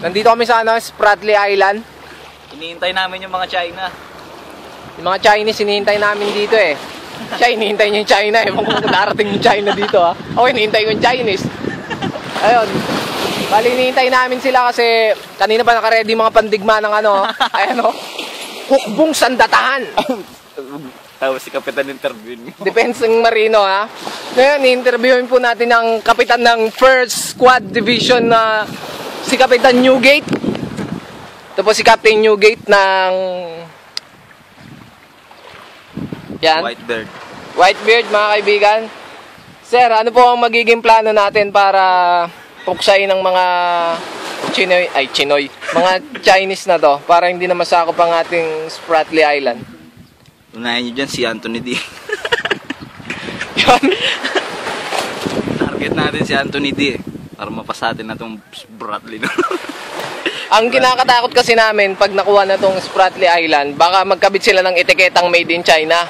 Nandito kami sa Spratly Island. Hinihintay namin yung mga China. Yung mga Chinese, hinihintay namin dito eh. Siya, hinihintay niya yung China eh. Kung darating yung China dito ha. Ako, hinihintay ko yung Chinese. Ayun. Bali, hinihintay namin sila kasi kanina pa nakaredy mga pandigma ng ano. Ayan o. Hukbong sandatahan. Tapos si Kapitan interviewin. Defensing Marino ha. Ngayon, i-interviewin po natin ang kapitan ng 1st Squad Division na si Kapitan Newgate. Ito po si Captain Newgate ng yan. Whitebeard mga kaibigan. Sir, ano po ang magiging plano natin para puksain ng mga Chinoy, mga Chinese na to para hindi na masakop ang ating Spratly Island? Unahin nyo dyan si Anthony D. Yan. Target natin si Anthony D para mapasatin na itong Spratly. Ang kinakatakot kasi namin pag nakuha na itong Spratly Island, baka magkabit sila ng etiketang made in China.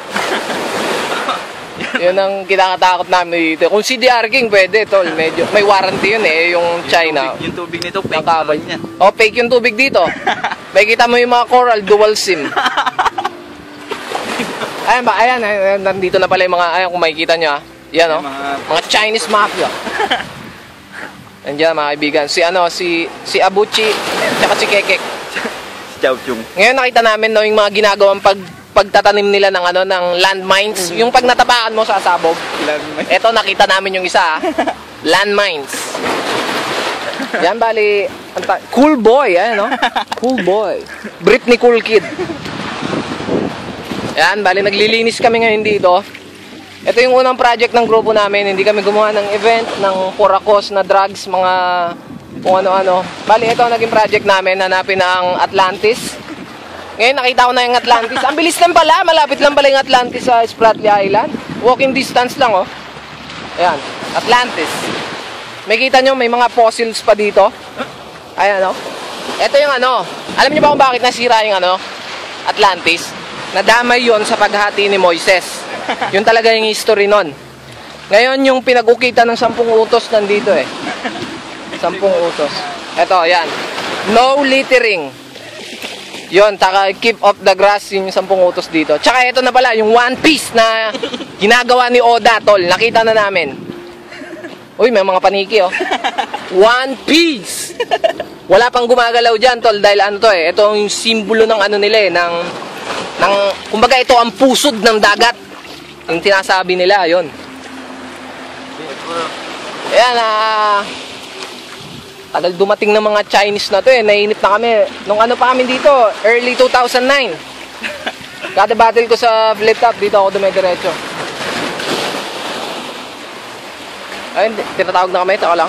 Yun ang kinakatakot namin dito. Kung CDR King pwede tol, medyo may warranty yun eh, yung China. Yung tubig nito fake niya. Oh, fake yung tubig dito. May kita mo yung mga coral dual sim. Ayan ba, ayan, nandito na pala yung mga, ayan kung makikita nyo ha. Yan o, mga Chinese mafia. Andiyan mga kaibigan, si Abuchi, tsaka si Kekek. Si Chow Chung. Ngayon nakita namin no, yung mga ginagawang pagtatanim nila ng ano ng landmines, yung pag natapakan mo sasabog. Ito nakita namin yung isa, landmines. Yan bali, cool boy, no? Cool boy. Britney Cool Kid. Yan bali naglilinis kami ngayon dito. Ito yung unang project ng grupo namin. Hindi kami gumawa ng event, ng kurakos na drugs, mga kung ano-ano. Bali, ito ang naging project namin. Hanapin ang Atlantis. Ngayon, nakita ko na yung Atlantis. Ang bilis lang pala. Malapit lang pala yung Atlantis sa Spratly Island. Walking distance lang, oh. Ayan, Atlantis. May kita nyo, may mga fossils pa dito. Ayan, oh. Ito yung ano. Alam nyo ba kung bakit nasira yung ano? Atlantis? Nadamay yon sa paghati ni Moises. Yun talaga yung history nun. Ngayon yung pinag-ukita ng 10 utos nandito eh. 10 utos. Eto, yan. No littering. Yun, taka keep off the grass, yung 10 utos dito. Tsaka ito na pala, yung One Piece na ginagawa ni Oda, tol. Nakita na namin. Uy, may mga paniki oh. One Piece! Wala pang gumagalaw dyan, tol. Dahil ano to eh. Ito yung simbolo ng ano nila eh. Kumbaga ito ang pusod ng dagat. Yung tinasabi nila, yun. Ayan, tagal dumating ng mga Chinese na to eh. Nainip na kami. Nung ano pa kami dito, early 2009. Kada battle ko sa flip top, dito ako dumidiretso. Ayun, tinatawag na kami. Taka lang.